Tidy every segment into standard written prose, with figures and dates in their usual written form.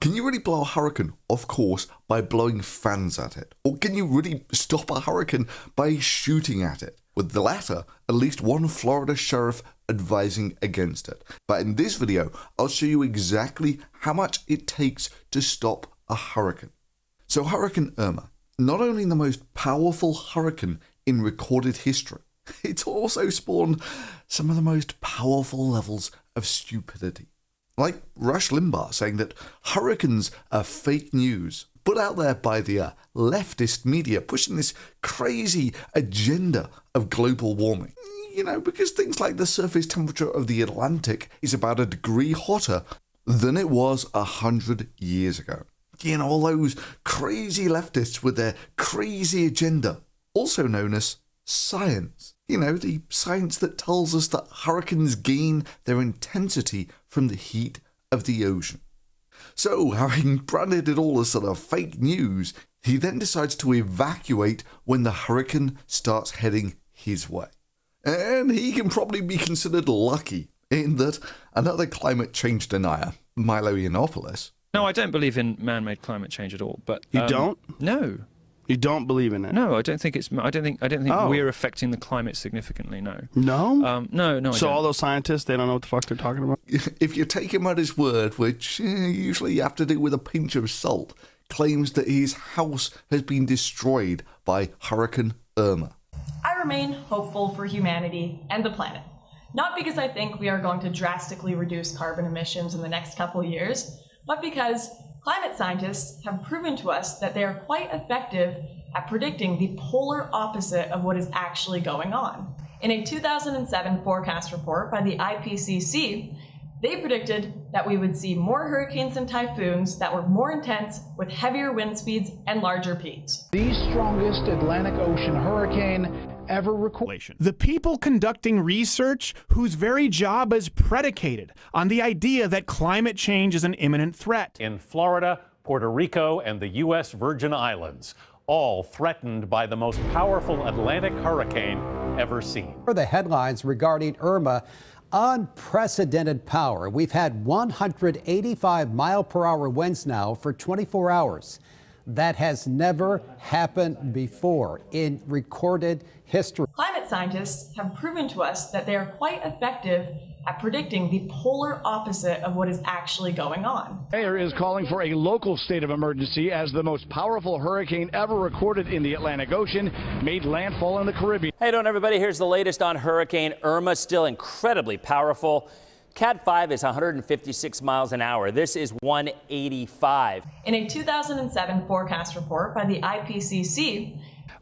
Can you really blow a hurricane? Of course, by blowing fans at it. Or can you really stop a hurricane by shooting at it? With the latter, at least one Florida sheriff advising against it. But in this video, I'll show you exactly how much it takes to stop a hurricane. So Hurricane Irma, not only the most powerful hurricane in recorded history, it's also spawned some of the most powerful levels of stupidity. Like Rush Limbaugh saying that hurricanes are fake news, put out there by the leftist media pushing this crazy agenda of global warming. You know, because things like the surface temperature of the Atlantic is about 1 degree hotter than it was 100 years ago. You know, all those crazy leftists with their crazy agenda, also known as science. You know, the science that tells us that hurricanes gain their intensity from the heat of the ocean. So, having branded it all as sort of fake news, he then decides to evacuate when the hurricane starts heading his way. And he can probably be considered lucky in that another climate change denier, Milo Yiannopoulos. No, I don't believe in man-made climate change at all. But you don't? No. You don't believe in it? No, I don't think it's. I don't think we're affecting the climate significantly. No. No. No. So all those scientists, they don't know what the fuck they're talking about. If you take him at his word, which usually you have to do with a pinch of salt, claims that his house has been destroyed by Hurricane Irma. I remain hopeful for humanity and the planet. Not because I think we are going to drastically reduce carbon emissions in the next couple of years, but because climate scientists have proven to us that they are quite effective at predicting the polar opposite of what is actually going on. In a 2007 forecast report by the IPCC, they predicted that we would see more hurricanes and typhoons that were more intense with heavier wind speeds and larger peaks. The strongest Atlantic Ocean hurricane ever recorded. The people conducting research whose very job is predicated on the idea that climate change is an imminent threat. In Florida, Puerto Rico, and the U.S. Virgin Islands, all threatened by the most powerful Atlantic hurricane ever seen. For the headlines regarding Irma, unprecedented power. We've had 185-mile-per-hour winds now for 24 hours. That has never happened before in recorded history. Climate scientists have proven to us that they are quite effective at predicting the polar opposite of what is actually going on. Mayor is calling for a local state of emergency as the most powerful hurricane ever recorded in the Atlantic Ocean made landfall in the Caribbean. Hey, everybody, here's the latest on Hurricane Irma, still incredibly powerful. Cat 5 is 156 miles an hour. This is 185. In a 2007 forecast report by the IPCC.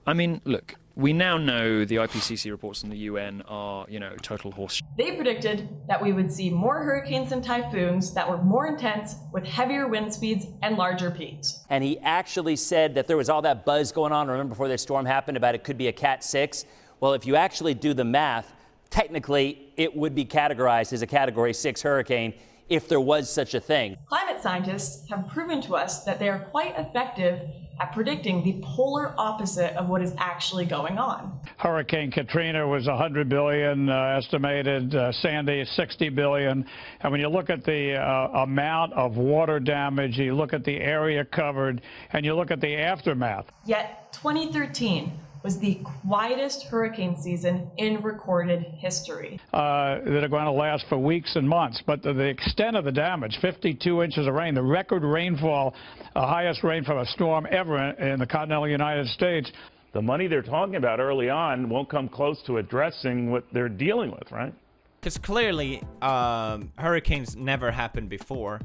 I mean, look, we now know the IPCC reports from the UN are, total horse. They predicted that we would see more hurricanes and typhoons that were more intense with heavier wind speeds and larger peaks. And he actually said that there was all that buzz going on, remember, before this storm happened, about it could be a Cat 6. Well, if you actually do the math, technically, it would be categorized as a Category 6 hurricane if there was such a thing. Climate scientists have proven to us that they are quite effective at predicting the polar opposite of what is actually going on. Hurricane Katrina was 100 billion estimated, Sandy 60 billion. And when you look at the amount of water damage, you look at the area covered, and you look at the aftermath. Yet 2013 was the quietest hurricane season in recorded history. That are going to last for weeks and months. But the extent of the damage, 52 inches of rain, the record rainfall, highest rain from a storm ever in the continental United States. The money they're talking about early on won't come close to addressing what they're dealing with, right? Because clearly, hurricanes never happened before.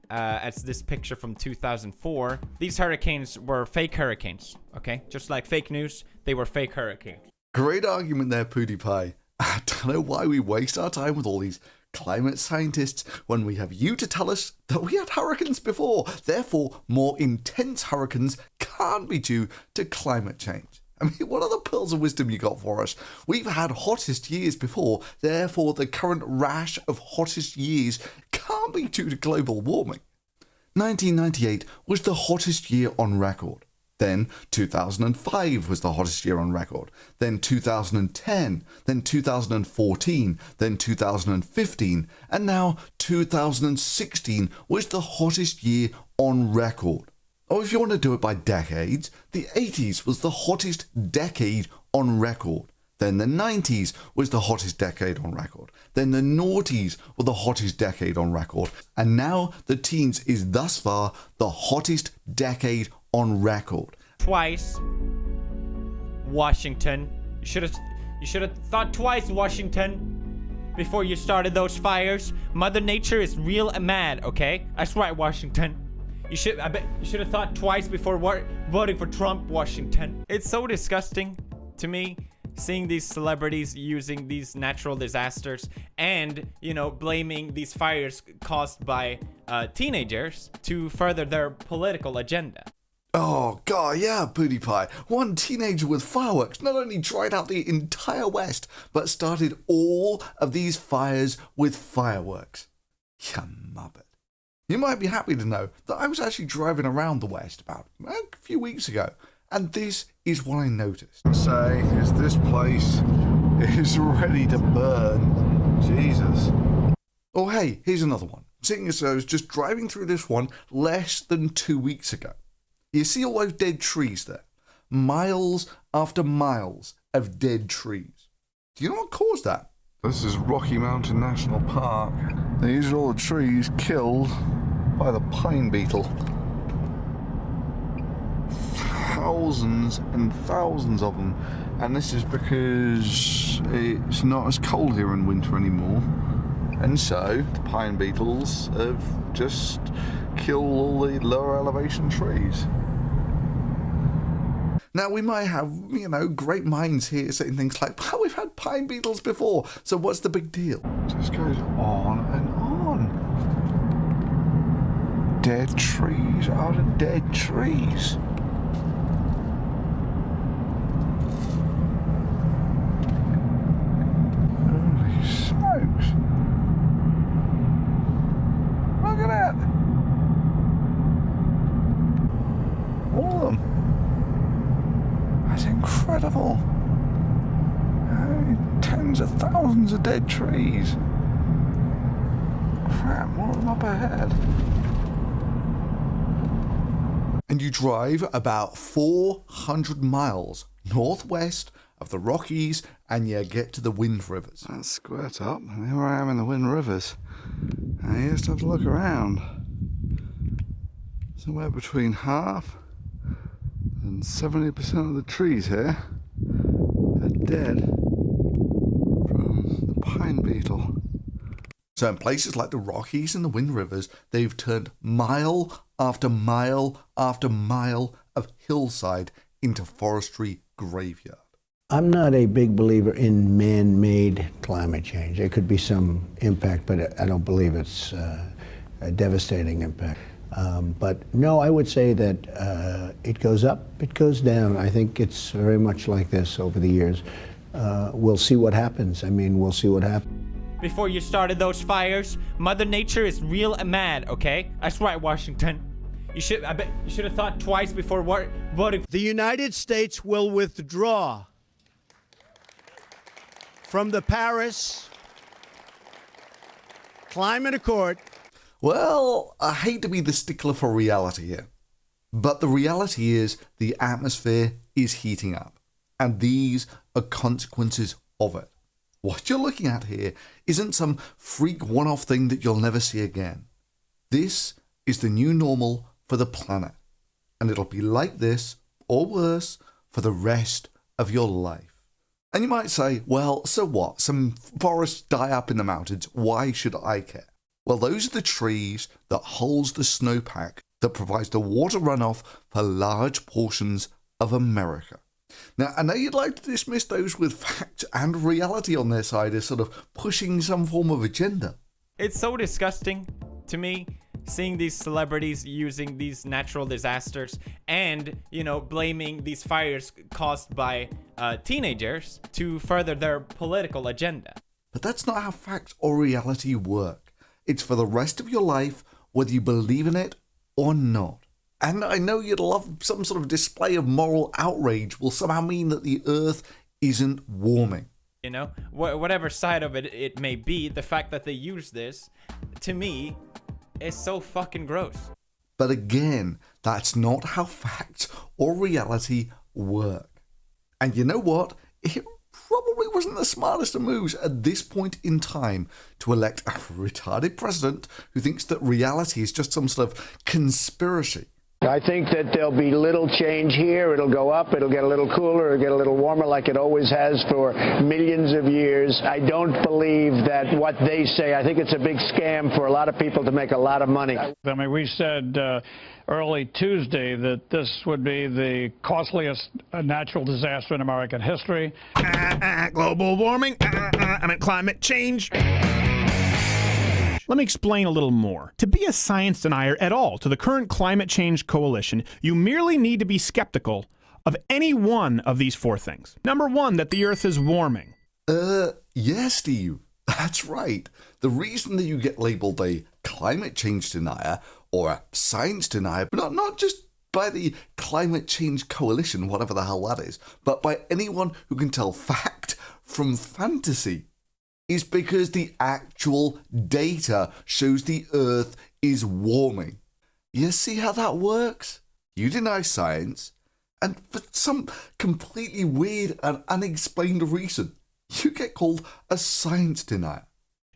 As this picture from 2004, these hurricanes were fake hurricanes, okay? Just like fake news, they were fake hurricanes. Great argument there, PewDiePie. I don't know why we waste our time with all these climate scientists when we have you to tell us that we had hurricanes before. Therefore, more intense hurricanes can't be due to climate change. I mean, what other pearls of wisdom you got for us? We've had hottest years before, therefore the current rash of hottest years can't be due to global warming. 1998 was the hottest year on record. Then 2005 was the hottest year on record. Then 2010, then 2014, then 2015, and now 2016 was the hottest year on record. Or if you want to do it by decades, the 80s was the hottest decade on record. Then the 90s was the hottest decade on record. Then the noughties were the hottest decade on record. And now the teens is thus far the hottest decade on record. Twice. Washington. You should have thought twice, Washington, before you started those fires. Mother Nature is real mad, okay? That's right, Washington. You should have thought twice before voting for Trump, Washington. It's so disgusting to me seeing these celebrities using these natural disasters and, blaming these fires caused by teenagers to further their political agenda. Oh, God, yeah, PewDiePie. One teenager with fireworks not only dried out the entire West, but started all of these fires with fireworks. You muppet. You might be happy to know that I was actually driving around the West about a few weeks ago, and this is what I noticed. Say, is this place is ready to burn? Jesus. Oh, hey, here's another one. Seeing as I was just driving through this one less than 2 weeks ago. You see all those dead trees there? Miles after miles of dead trees. Do you know what caused that? This is Rocky Mountain National Park. These are all the trees killed by the pine beetle. Thousands and thousands of them. And this is because it's not as cold here in winter anymore. And so the pine beetles have just killed all the lower elevation trees. Now, we might have, great minds here saying things like, well, we've had pine beetles before, so what's the big deal? It just goes on and on. Dead trees out of dead trees. Holy smokes. Look at that. All of them. That's incredible. Tens of thousands of dead trees. Crap, more of them up ahead. And you drive about 400 miles northwest of the Rockies and you get to the Wind Rivers. Let's squirt up, and here I am in the Wind Rivers. And you just have to look around. Somewhere between half and 70% of the trees here are dead from the pine beetle. So in places like the Rockies and the Wind Rivers, they've turned mile after mile after mile of hillside into forestry graveyard. I'm not a big believer in man-made climate change. There could be some impact, but I don't believe it's a devastating impact. But no, I would say that it goes up, it goes down. I think it's very much like this over the years. We'll see what happens. We'll see what happens. Before you started those fires, Mother Nature is real mad, okay? That's right, Washington. You should have thought twice before voting. The United States will withdraw from the Paris Climate Accord. Well, I hate to be the stickler for reality here, but the reality is the atmosphere is heating up, and these are consequences of it. What you're looking at here isn't some freak one-off thing that you'll never see again. This is the new normal for the planet, and it'll be like this, or worse, for the rest of your life. And you might say, well, so what? Some forests die up in the mountains. Why should I care? Well, those are the trees that holds the snowpack that provides the water runoff for large portions of America. Now, I know you'd like to dismiss those with fact and reality on their side as sort of pushing some form of agenda. It's so disgusting to me seeing these celebrities using these natural disasters and, blaming these fires caused by teenagers to further their political agenda. But that's not how fact or reality work. It's for the rest of your life, whether you believe in it or not. And I know you'd love some sort of display of moral outrage will somehow mean that the Earth isn't warming. You know, whatever side of it may be, the fact that they use this, to me, is so fucking gross. But again, that's not how facts or reality work. And you know what? It probably wasn't the smartest of moves at this point in time to elect a retarded president who thinks that reality is just some sort of conspiracy. I think that there'll be little change here. It'll go up, it'll get a little cooler, it'll get a little warmer like it always has for millions of years. I don't believe that what they say, I think it's a big scam for a lot of people to make a lot of money. I mean, we said early Tuesday that this would be the costliest natural disaster in American history. Global warming, I mean climate change. Let me explain a little more. To be a science denier at all to the current climate change coalition, you merely need to be skeptical of any one of these four things. Number one, that the Earth is warming. Yes, Steve. That's right. The reason that you get labeled a climate change denier or a science denier, but not just by the Climate Change Coalition, whatever the hell that is, but by anyone who can tell fact from fantasy, is because the actual data shows the Earth is warming. You see how that works? You deny science, and for some completely weird and unexplained reason, you get called a science denier.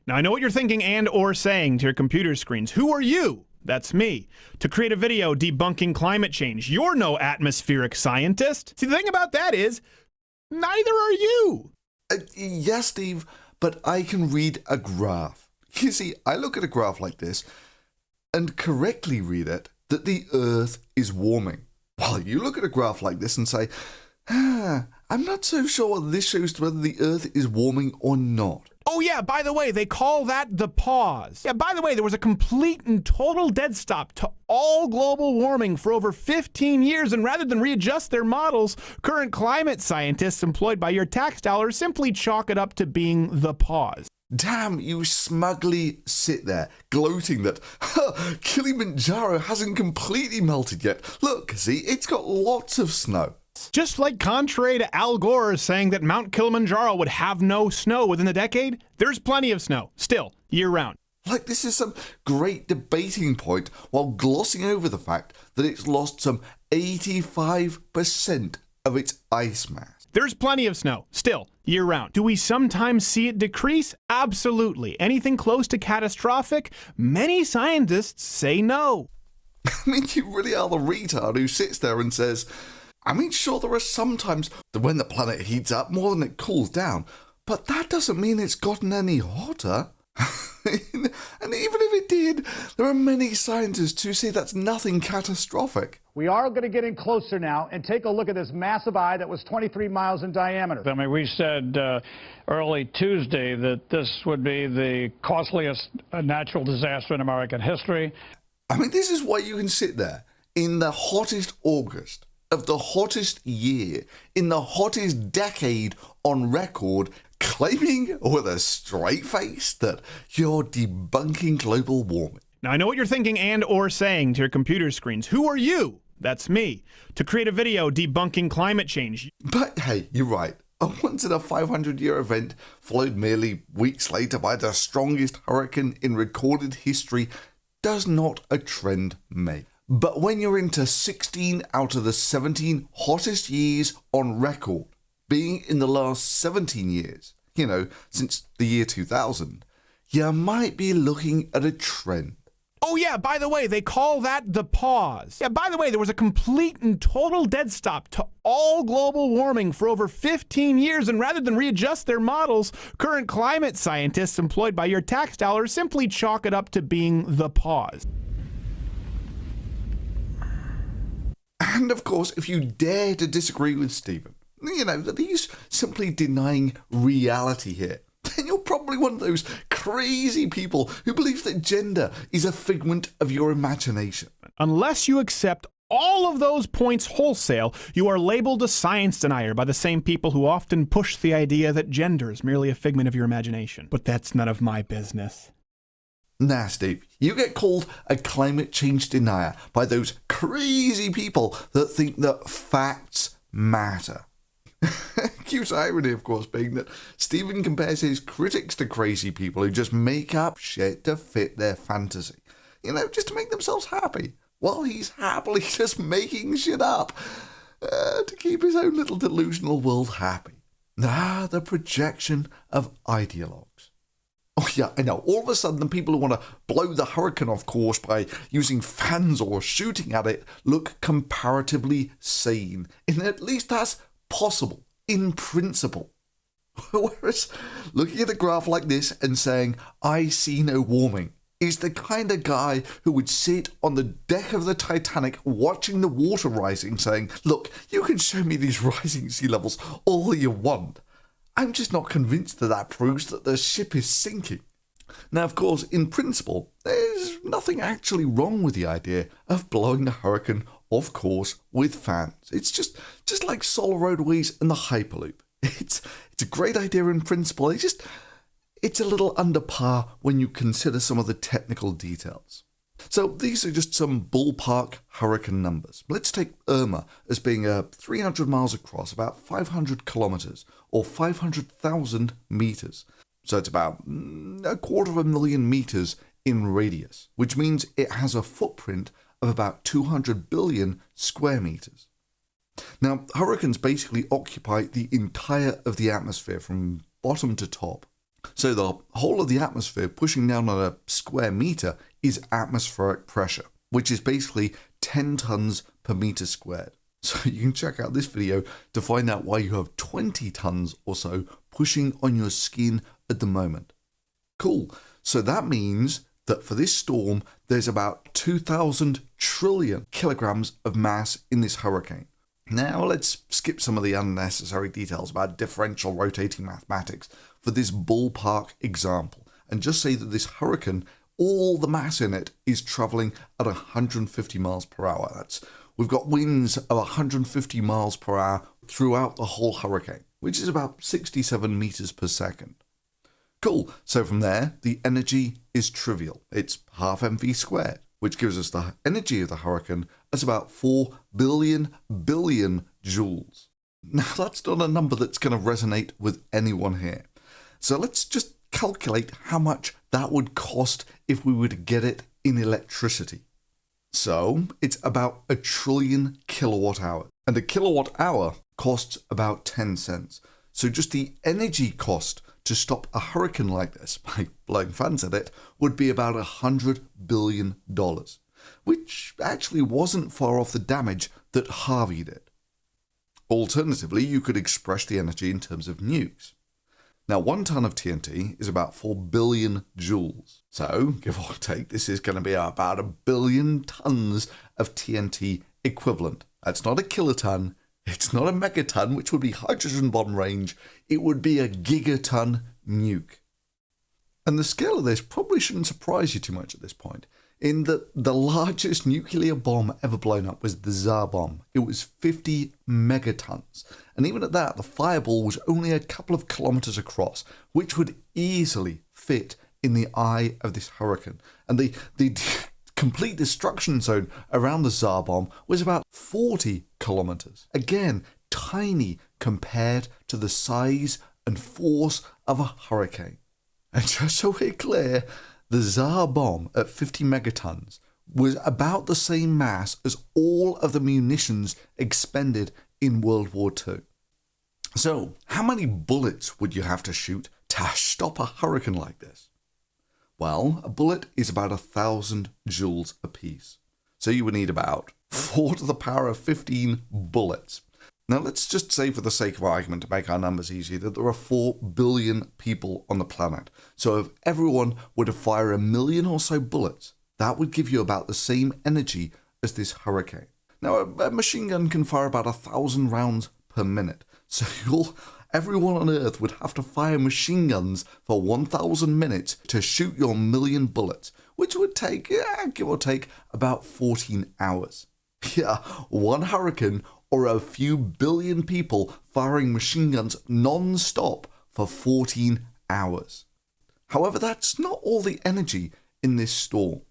Now, I know what you're thinking and or saying to your computer screens. Who are you? That's me. To create a video debunking climate change. You're no atmospheric scientist. See, the thing about that is, neither are you. Yes, Steve, but I can read a graph. You see, I look at a graph like this and correctly read it that the Earth is warming. While you look at a graph like this and say, I'm not so sure whether this shows whether the Earth is warming or not. Oh yeah, by the way, they call that the pause. Yeah, by the way, there was a complete and total dead stop to all global warming for over 15 years, and rather than readjust their models, current climate scientists employed by your tax dollars simply chalk it up to being the pause. Damn, you smugly sit there, gloating that Kilimanjaro hasn't completely melted yet. Look, see, it's got lots of snow. Just like contrary to Al Gore saying that Mount Kilimanjaro would have no snow within the decade, there's plenty of snow, still, year-round. Like this is some great debating point while glossing over the fact that it's lost some 85% of its ice mass. There's plenty of snow, still, year-round. Do we sometimes see it decrease? Absolutely. Anything close to catastrophic? Many scientists say no. I mean, you really are the retard who sits there and says, I mean, sure, there are some times when the planet heats up more than it cools down, but that doesn't mean it's gotten any hotter. And even if it did, there are many scientists who say that's nothing catastrophic. We are going to get in closer now and take a look at this massive eye that was 23 miles in diameter. I mean, we said early Tuesday that this would be the costliest natural disaster in American history. I mean, this is why you can sit there in the hottest August of the hottest year, in the hottest decade on record, claiming with a straight face that you're debunking global warming. Now, I know what you're thinking and or saying to your computer screens. Who are you? That's me. To create a video debunking climate change. But hey, you're right. A once-in-a-500-year event followed merely weeks later by the strongest hurricane in recorded history does not a trend make. But when you're into 16 out of the 17 hottest years on record, being in the last 17 years, you know, since the year 2000, you might be looking at a trend. Oh yeah, by the way, they call that the pause. Yeah, by the way, there was a complete and total dead stop to all global warming for over 15 years, and rather than readjust their models, current climate scientists employed by your tax dollars simply chalk it up to being the pause. And of course, if you dare to disagree with Stephen, you know, that he's simply denying reality here, then you're probably one of those crazy people who believes that gender is a figment of your imagination. Unless you accept all of those points wholesale, you are labeled a science denier by the same people who often push the idea that gender is merely a figment of your imagination. But that's none of my business. Nah, Steve, you get called a climate change denier by those crazy people that think that facts matter. Cute irony, of course, being that Stephen compares his critics to crazy people who just make up shit to fit their fantasy. You know, just to make themselves happy, while he's happily just making shit up to keep his own little delusional world happy. The projection of ideologues. Oh yeah, I know. All of a sudden, the people who want to blow the hurricane off course by using fans or shooting at it look comparatively sane. And at least that's possible, in principle. Whereas looking at a graph like this and saying, I see no warming, is the kind of guy who would sit on the deck of the Titanic watching the water rising saying, look, you can show me these rising sea levels all you want. I'm just not convinced that that proves that the ship is sinking. Now, of course, in principle, there's nothing actually wrong with the idea of blowing the hurricane off course with fans. It's just like solar roadways and the Hyperloop. It's a great idea in principle. It's a little under par when you consider some of the technical details. So these are just some ballpark hurricane numbers. Let's take Irma as being 300 miles across, about 500 kilometers, or 500,000 meters. So it's about 250,000 meters in radius, which means it has a footprint of about 200 billion square meters. Now, hurricanes basically occupy the entire of the atmosphere from bottom to top. So the whole of the atmosphere pushing down on a square meter is atmospheric pressure, which is basically 10 tons per meter squared. So you can check out this video to find out why you have 20 tons or so pushing on your skin at the moment. Cool. So that means that for this storm, there's about 2,000 trillion kilograms of mass in this hurricane. Now let's skip some of the unnecessary details about differential rotating mathematics for this ballpark example, and just say that this hurricane, all the mass in it is traveling at 150 miles per hour. We've got winds of 150 miles per hour throughout the whole hurricane, which is about 67 meters per second. Cool. So from there, the energy is trivial. It's half mv squared, which gives us the energy of the hurricane as about 4 billion joules. Now, that's not a number that's going to resonate with anyone here. So let's just calculate how much that would cost if we were to get it in electricity. So it's about 1 trillion kilowatt hours. And a kilowatt hour costs about 10 cents. So just the energy cost to stop a hurricane like this, by blowing fans at it, would be about $100 billion, which actually wasn't far off the damage that Harvey did. Alternatively, you could express the energy in terms of nukes. Now, 1 ton of TNT is about 4 billion joules. So, give or take, this is going to be about 1 billion tons of TNT equivalent. That's not a kiloton. It's not a megaton, which would be hydrogen bomb range. It would be a gigaton nuke. And the scale of this probably shouldn't surprise you too much at this point, in that the largest nuclear bomb ever blown up was the Tsar bomb. It was 50 megatons. And even at that, the fireball was only a couple of kilometers across, which would easily fit in the eye of this hurricane. And the complete destruction zone around the Tsar bomb was about 40 kilometers. Again, tiny compared to the size and force of a hurricane. And just so we're clear, the Tsar bomb at 50 megatons was about the same mass as all of the munitions expended in World War II. So, how many bullets would you have to shoot to stop a hurricane like this? Well, a bullet is about 1,000 joules apiece. So you would need about 4 to the power of 15 bullets. Now let's just say, for the sake of argument, to make our numbers easy, that there are 4 billion people on the planet. So if everyone were to fire 1 million or so bullets, that would give you about the same energy as this hurricane. Now a machine gun can fire about 1,000 rounds per minute. So everyone on Earth would have to fire machine guns for 1,000 minutes to shoot your 1 million bullets, which would take, give or take, about 14 hours. Yeah, one hurricane or a few billion people firing machine guns non-stop for 14 hours. However, that's not all the energy in this storm.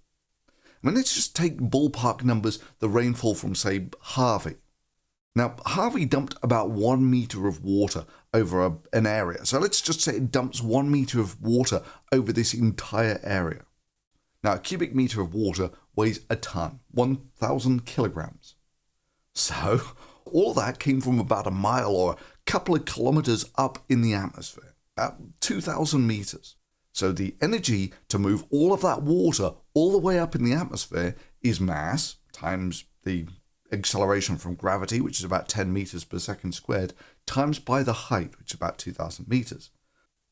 I mean, let's just take ballpark numbers, the rainfall from, say, Harvey. Now, Harvey dumped about 1 meter of water over an area. So let's just say it dumps 1 meter of water over this entire area. Now, a cubic meter of water weighs a ton, 1,000 kilograms. So all that came from about a mile or a couple of kilometers up in the atmosphere, at 2,000 meters. So the energy to move all of that water all the way up in the atmosphere is mass times the acceleration from gravity, which is about 10 meters per second squared, times by the height, which is about 2,000 meters.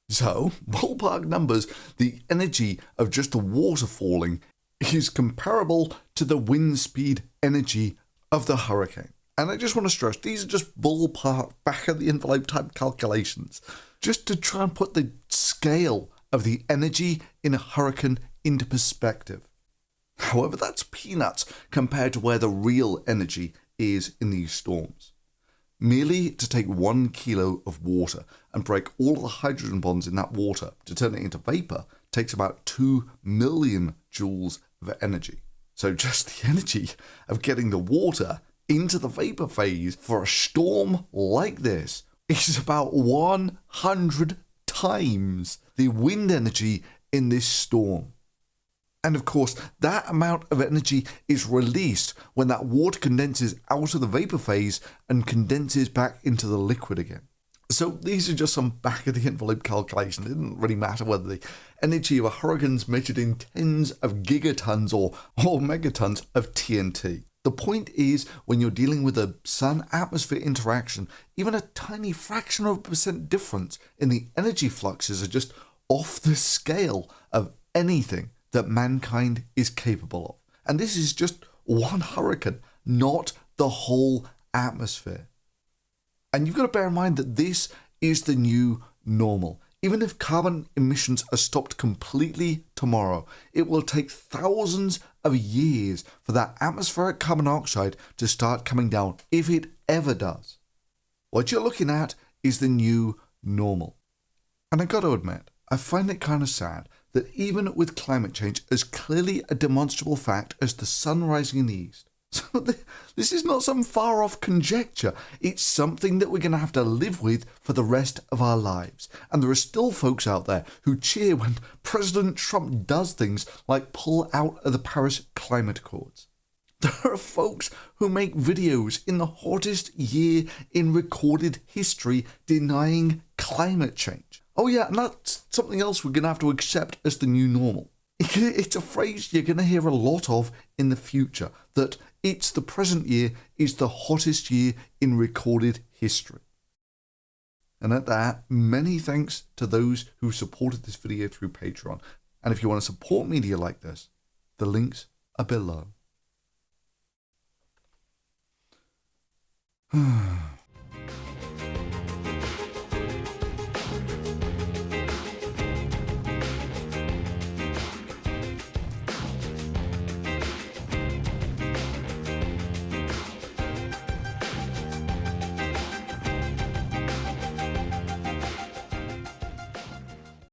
So, ballpark numbers, the energy of just the water falling is comparable to the wind speed energy of the hurricane. And I just want to stress, these are just ballpark, back of the envelope type calculations, just to try and put the scale of the energy in a hurricane into perspective. However, that's peanuts compared to where the real energy is in these storms. Merely to take 1 kilo of water and break all the hydrogen bonds in that water to turn it into vapor takes about 2 million joules of energy. So just the energy of getting the water into the vapor phase for a storm like this is about 100 times the wind energy in this storm. And of course, that amount of energy is released when that water condenses out of the vapor phase and condenses back into the liquid again. So these are just some back of the envelope calculations. It didn't really matter whether the energy of a hurricane's measured in tens of gigatons or megatons of TNT. The point is, when you're dealing with a sun-atmosphere interaction, even a tiny fraction of a percent difference in the energy fluxes are just off the scale of anything that mankind is capable of. And this is just one hurricane, not the whole atmosphere. And you've got to bear in mind that this is the new normal. Even if carbon emissions are stopped completely tomorrow, it will take thousands of years for that atmospheric carbon dioxide to start coming down, if it ever does. What you're looking at is the new normal. And I got to admit, I find it kind of sad that even with climate change as clearly a demonstrable fact as the sun rising in the east, so this is not some far-off conjecture. It's something that we're going to have to live with for the rest of our lives. And there are still folks out there who cheer when President Trump does things like pull out of the Paris Climate Accords. There are folks who make videos in the hottest year in recorded history denying climate change. Oh yeah, and that's something else we're going to have to accept as the new normal. It's a phrase you're going to hear a lot of in the future, that it's the present year is the hottest year in recorded history. And at that, many thanks to those who supported this video through Patreon. And if you want to support media like this, the links are below.